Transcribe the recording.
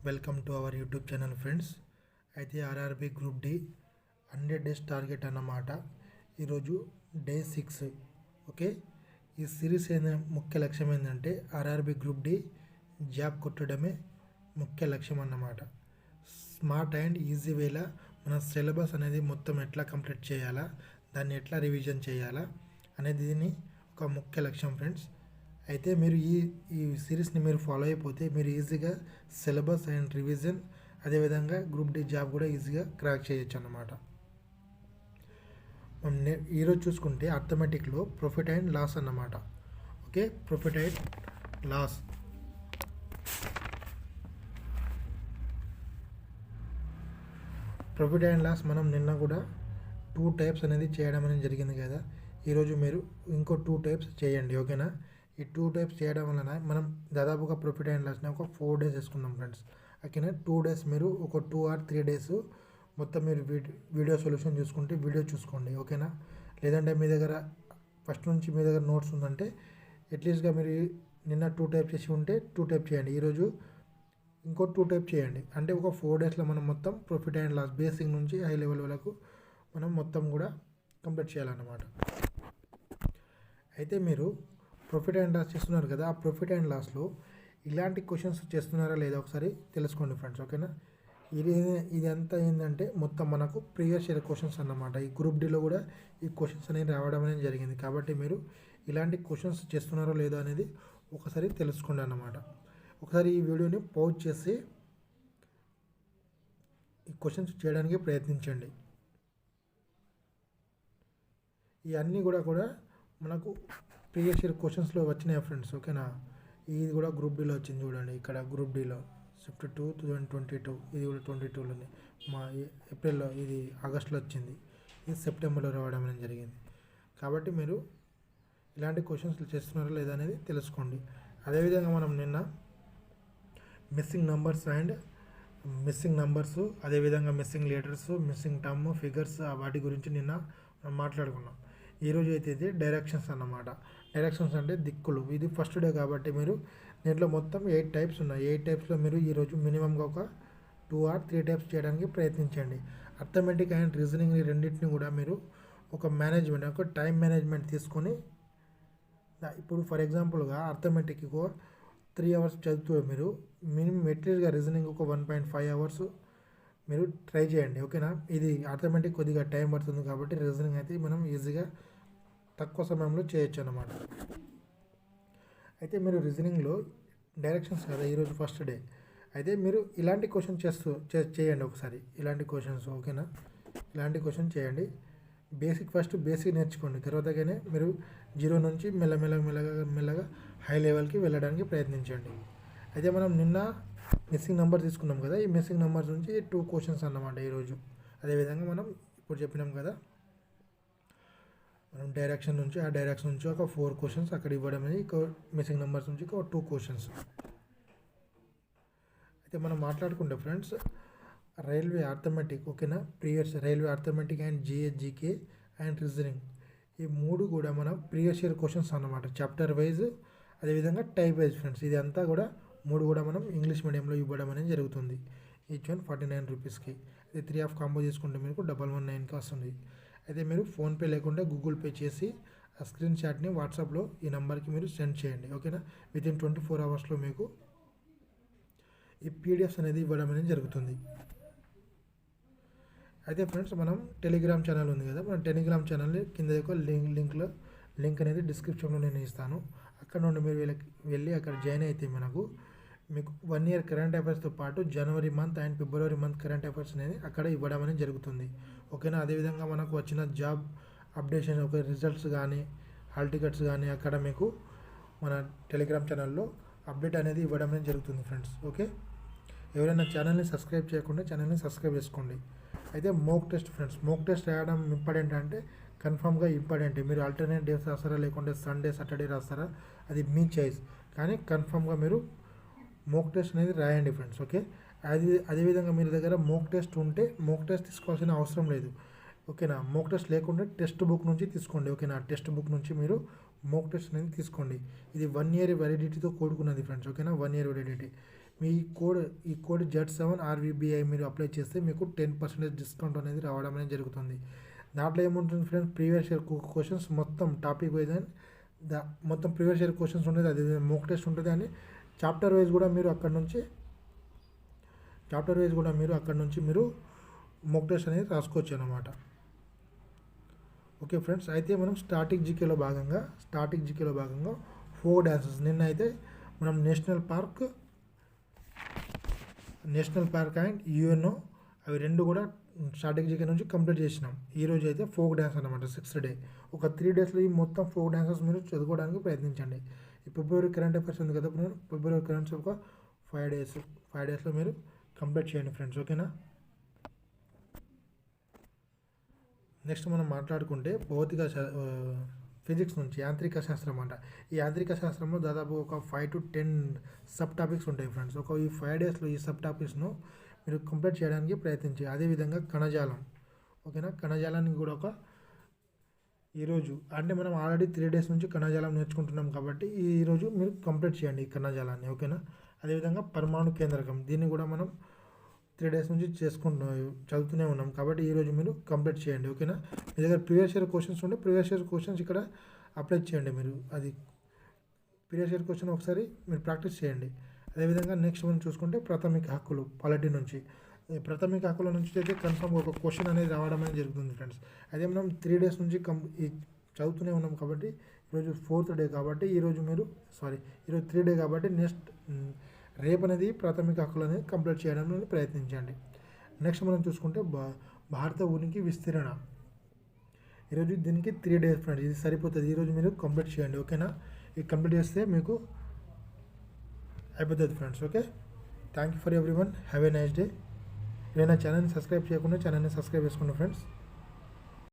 Welcome to our YouTube channel friends. అయితే RRB group D 100 days target అన్నమాట. ఈరోజు day 6. Okay, ఈ series ముఖ్య లక్ష్యం ఏంటంటే ఆర్ఆర్బి గ్రూప్ డి జాబ్ కొట్టడమే ముఖ్య లక్ష్యం అన్నమాట. స్మార్ట్ అండ్ ఈజీ వేలా మన సిలబస్ అనేది మొత్తం ఎట్లా కంప్లీట్ చేయాలా, దాన్ని ఎట్లా రివిజన్ చేయాలా అనేది దీని ఒక ముఖ్య లక్ష్యం ఫ్రెండ్స్. అయితే మీరు ఈ సిరీస్ని మీరు ఫాలో అయిపోతే మీరు ఈజీగా సిలబస్ అండ్ రివిజన్, అదేవిధంగా గ్రూప్ డి జాబ్ కూడా ఈజీగా క్రాక్ చేయొచ్చు అన్నమాట. ఈరోజు చూసుకుంటే అర్థమెటిక్లో ప్రాఫిట్ అండ్ లాస్ అన్నమాట. Okay, profit and loss. Profit and loss మనం నిన్న కూడా 2 టైప్స్ అనేది చేయడం అనేది జరిగింది కదా. ఈరోజు మీరు ఇంకో 2 టైప్స్ చేయండి. ఓకేనా, ఈ 2 టైప్స్ చేయడం వలన మనం దాదాపుగా ప్రాఫిట్ అండ్ లాస్ని ఒక 4 డేస్ వేసుకుందాం ఫ్రెండ్స్. ఓకేనా, 2 డేస్ మీరు ఒక 2 or 3 డేస్ మొత్తం మీరు వీడియో సొల్యూషన్ చూసుకుంటే వీడియో చూసుకోండి. ఓకేనా, లేదంటే మీ దగ్గర ఫస్ట్ నుంచి మీ దగ్గర నోట్స్ ఉందంటే అట్లీస్ట్గా మీరు నిన్న 2 టైప్ చేసి ఉంటే 2 టైప్ చేయండి. ఈరోజు ఇంకో 2 టైప్ చేయండి. అంటే ఒక 4 డేస్లో మనం మొత్తం ప్రాఫిట్ అండ్ లాస్ బేసిక్ నుంచి హై లెవెల్ వరకు మనం మొత్తం కూడా కంప్లీట్ చేయాలన్నమాట. అయితే మీరు ప్రాఫిట్ అండ్ లాస్ చేస్తున్నారు కదా, ఆ ప్రాఫిట్ అండ్ లాస్లో ఇలాంటి క్వశ్చన్స్ చేస్తున్నారా లేదా ఒకసారి తెలుసుకోండి ఫ్రెండ్స్. ఓకేనా, ఇదంతా ఏంటంటే మొత్తం మనకు ప్రీవియస్ ఇయర్ క్వశ్చన్స్ అన్నమాట. ఈ గ్రూప్ డిలో కూడా ఈ క్వశ్చన్స్ అనేది రావడం అనేది జరిగింది. కాబట్టి మీరు ఇలాంటి క్వశ్చన్స్ చేస్తున్నారో లేదో అనేది ఒకసారి తెలుసుకోండి అన్నమాట. ఒకసారి ఈ వీడియోని పౌజ్ చేసి ఈ క్వశ్చన్స్ చేయడానికి ప్రయత్నించండి. ఇవన్నీ కూడా మనకు ప్రీవియస్ ఇయర్ క్వశ్చన్స్లో వచ్చినాయి ఫ్రెండ్స్. ఓకేనా, ఇది కూడా గ్రూప్ డిలో వచ్చింది చూడండి. ఇక్కడ గ్రూప్ డిలో షిఫ్ట్ 2022, ఇది కూడా 22లోనే, మా ఏప్రిల్లో, ఇది ఆగస్టులో వచ్చింది, ఇది సెప్టెంబర్లో రావడం అనేది జరిగింది. కాబట్టి మీరు ఇలాంటి క్వశ్చన్స్ చేస్తున్నారో లేదా అనేది తెలుసుకోండి. అదేవిధంగా మనం నిన్న మిస్సింగ్ నంబర్స్, అదేవిధంగా missing letters, missing term, figures, వాటి గురించి నిన్న మనం మాట్లాడుకున్నాం. ఈరోజు అయితే ఇది డైరెక్షన్స్ అన్నమాట. డైరెక్షన్స్ అంటే దిక్కులు. ఇది ఫస్ట్ డే కాబట్టి మీరు దీంట్లో మొత్తం 8 టైప్స్ ఉన్నాయి. 8 టైప్స్లో మీరు ఈరోజు మినిమంగా ఒక 2 or 3 టైప్స్ చేయడానికి ప్రయత్నించండి. అర్థమెటిక్ అండ్ రీజనింగ్ రెండింటిని కూడా మీరు ఒక టైం మేనేజ్మెంట్ తీసుకొని, ఇప్పుడు ఫర్ ఎగ్జాంపుల్గా అర్థమెటిక్ 3 hours చదువుతూ మీరు మినిమం అట్లీస్ట్గా రీజనింగ్ ఒక 1.5 hours మీరు ట్రై చేయండి. ఓకేనా, ఇది అర్థమెటిక్ కొద్దిగా టైం పడుతుంది కాబట్టి రీజనింగ్ అయితే మనం ఈజీగా తక్కువ సమయంలో చేయొచ్చు అన్నమాట. అయితే మీరు రీజనింగ్లో డైరెక్షన్స్ కదా, ఈరోజు ఫస్ట్ డే. అయితే మీరు ఇలాంటి క్వశ్చన్ చేయండి ఒకసారి, ఇలాంటి క్వశ్చన్స్. ఓకేనా, ఇలాంటి క్వశ్చన్ చేయండి. ఫస్ట్ బేసిక్ నేర్చుకోండి. తర్వాతగానే మీరు 0 నుంచి మెల్లగా హై లెవెల్కి వెళ్ళడానికి ప్రయత్నించండి. అయితే మనం నిన్న మిస్సింగ్ నెంబర్ తీసుకున్నాం కదా, ఈ మిస్సింగ్ నెంబర్స్ నుంచి 2 క్వశ్చన్స్ అన్నమాట ఈరోజు. అదేవిధంగా మనం ఇప్పుడు చెప్పినాం కదా, మనం డైరెక్షన్ నుంచి ఒక 4 క్వశ్చన్స్ అక్కడ ఇవ్వడం అనేది, మిస్సింగ్ నెంబర్స్ నుంచి ఒక 2 క్వశ్చన్స్. అయితే మనం మాట్లాడుకుంటే ఫ్రెండ్స్, రైల్వే అర్థమెటిక్, ఓకేనా, previous railway arithmetic and GK and reasoning, ఈ 3 కూడా మన ప్రీవియస్ ఇయర్ క్వశ్చన్స్ అన్నమాట. చాప్టర్ వైజ్, అదేవిధంగా టైప్ వైజ్ ఫ్రెండ్స్. ఇది అంతా కూడా 3 కూడా మనం ఇంగ్లీష్ మీడియంలో ఇవ్వడం అనేది జరుగుతుంది. ఈచ్ వన్ 49 రూపీస్కి. ఇది 3 ఆఫ్ కాంబో తీసుకుంటే మీకు 119కి వస్తుంది. అయితే మీరు ఫోన్పే లేకుండా గూగుల్ పే చేసి ఆ స్క్రీన్ షాట్ని వాట్సాప్లో ఈ నెంబర్కి మీరు సెండ్ చేయండి. ఓకేనా, వితిన్ 24 hours మీకు ఈ పీడిఎఫ్స్ అనేది ఇవ్వడం అనేది జరుగుతుంది. అయితే ఫ్రెండ్స్, మనం టెలిగ్రామ్ ఛానల్ ఉంది కదా, మన టెలిగ్రామ్ ఛానల్ని కింద యొక్క లింక్ అనేది డిస్క్రిప్షన్లో నేను ఇస్తాను. అక్కడ నుండి మీరు వెళ్ళి అక్కడ జాయిన్ అయితే మీకు 1 year కరెంట్ అఫైర్స్తో పాటు జనవరి మంత్ అండ్ ఫిబ్రవరి మంత్ కరెంట్ అఫైర్స్ అనేది అక్కడ ఇవ్వడం అనేది జరుగుతుంది. ఓకేనా, అదేవిధంగా మనకు వచ్చిన జాబ్ అప్డేషన్, రిజల్ట్స్ కానీ హాల్ టికెట్స్ కానీ అక్కడ మీకు మన టెలిగ్రామ్ ఛానల్లో అప్డేట్ అనేది ఇవ్వడం అనేది జరుగుతుంది ఫ్రెండ్స్. ఓకే, ఎవరైనా ఛానల్ని సబ్స్క్రైబ్ చేయకుండా ఛానల్ని సబ్స్క్రైబ్ చేసుకోండి. అయితే mock test friends, mock test రాయడం ఇంపార్టెంట్ అంటే కన్ఫామ్గా ఇంపార్టెంట్. మీరు ఆల్టర్నేట్ డేస్ రాస్తారా లేకుంటే సండే సాటర్డే రాస్తారా అది మీ చాయిస్, కానీ కన్ఫామ్గా మీరు మోక్ టెస్ట్ అనేది రాయండి ఫ్రెండ్స్. ఓకే, అదేవిధంగా మీ దగ్గర మోక్ టెస్ట్ ఉంటే మోక్ టెస్ట్ తీసుకోవాల్సిన అవసరం లేదు. ఓకేనా, మోక్ టెస్ట్ లేకుండా టెక్స్ట్ బుక్ నుంచి తీసుకోండి. ఓకేనా, టెక్స్ట్ బుక్ నుంచి మీరు మోక్ టెస్ట్ అనేది తీసుకోండి. ఇది 1 year వ్యాలిడిటీతో కూడుకున్నది ఫ్రెండ్స్. ఓకేనా, 1 year వ్యాలిడిటీ. మీ ఈ కోడ్ Z7RVBI మీరు అప్లై చేస్తే మీకు 10% డిస్కౌంట్ అనేది రావడం అనేది జరుగుతుంది. దాంట్లో ఏముంటుంది ఫ్రెండ్స్, ప్రీవియస్ ఇయర్ క్వశ్చన్స్ మొత్తం టాపిక్ వైజ్ అండ్ మొత్తం ప్రీవియస్ ఇయర్ క్వశ్చన్స్ ఉంటుంది, అది మోక్ టెస్ట్ ఉంటుంది. అని చాప్టర్ వైజ్ కూడా మీరు అక్కడ నుంచి మీరు మోక్ టెస్ట్ అనేది రాసుకోవచ్చు అన్నమాట. ఓకే ఫ్రెండ్స్, అయితే మనం స్టాటిక్ జీకేలో భాగంగా ఫోక్ డ్యాన్సెస్ నిన్న అయితే మనం నేషనల్ పార్క్ అండ్ యుఎన్ఓ అవి రెండు కూడా స్టాటిక్ జీకే నుంచి కంప్లీట్ చేసినాం. ఈరోజు అయితే ఫోక్ డ్యాన్స్ అనమాట 6th డే. ఒక 3 డేస్లో ఈ మొత్తం ఫోక్ డ్యాన్సెస్ మీరు చదువుకోవడానికి ప్రయత్నించండి. ఈ ఫిబ్రవరి కరెంట్ అఫైర్స్ ఉంది కదా, ఫిబ్రవరి కరెంట్స్ ఒక 5 డేస్లో మీరు కంప్లీట్ చేయండి ఫ్రెండ్స్. ఓకేనా. నెక్స్ట్ మనం మాట్లాడుకుంటే ఫిజిక్స్ నుంచి యాంత్రిక శాస్త్రం అంట. ఈ యాంత్రిక శాస్త్రంలో దాదాపు ఒక 5 to 10 సబ్ టాపిక్స్ ఉంటాయి ఫ్రెండ్స్. ఈ 5 డేస్లో ఈ సబ్ టాపిక్స్ను మీరు కంప్లీట్ చేయడానికి ప్రయత్నించి. అదేవిధంగా కణజాలం, ఓకేనా. కణజాలానికి కూడా ఈరోజు అంటే మనం ఆల్రెడీ 3 డేస్ నుంచి కణజాలం నేర్చుకుంటున్నాం కాబట్టి ఈరోజు మీరు కంప్లీట్ చేయండి ఈ కణజాలాన్ని. ఓకేనా. అదేవిధంగా పరమాణు కేంద్రకం, దీన్ని కూడా మనం 3 డేస్ నుంచి చదువుతూనే ఉన్నాం కాబట్టి ఈరోజు మీరు కంప్లీట్ చేయండి. ఓకేనా. మీ దగ్గర ప్రీవియస్ ఇయర్ క్వశ్చన్స్ ఉంటే ప్రీవియస్ ఇయర్ క్వశ్చన్స్ ఇక్కడ అప్లై చేయండి. మీరు అది ప్రీవియస్ ఇయర్ క్వశ్చన్ ఒకసారి మీరు ప్రాక్టీస్ చేయండి. అదేవిధంగా నెక్స్ట్ మనం చూసుకుంటే ప్రాథమిక హక్కులు పాలిటీ నుంచి. ప్రాథమిక హక్కుల నుంచి అయితే కన్ఫర్మ్గా ఒక క్వశ్చన్ అనేది రావడం అనేది జరుగుతుంది ఫ్రెండ్స్. అదే మనం 3 డేస్ నుంచి చదువుతూనే ఉన్నాం కాబట్టి ఈరోజు 4th డే కాబట్టి ఈరోజు 3 డే కాబట్టి రేపు అనేది ప్రాథమిక హక్కులు అనేది కంప్లీట్ చేయడానికి ప్రయత్నించండి. నెక్స్ట్ మనం చూసుకుంటే భారత ఉనికి విస్తరణ. ఈరోజు దీనికి 3 డేస్ ఫ్రెండ్స్, ఇది సరిపోతుంది. ఈరోజు మీరు కంప్లీట్ చేయండి. ఓకేనా. ఇది కంప్లీట్ చేస్తే మీకు అయిపోతుంది friends. Okay. Thank you for everyone. Have a nice day. ఏదైనా ఛానల్ని సబ్స్క్రైబ్ చేయకుండా ఛానల్ని సబ్స్క్రైబ్ చేసుకోండి ఫ్రెండ్స్.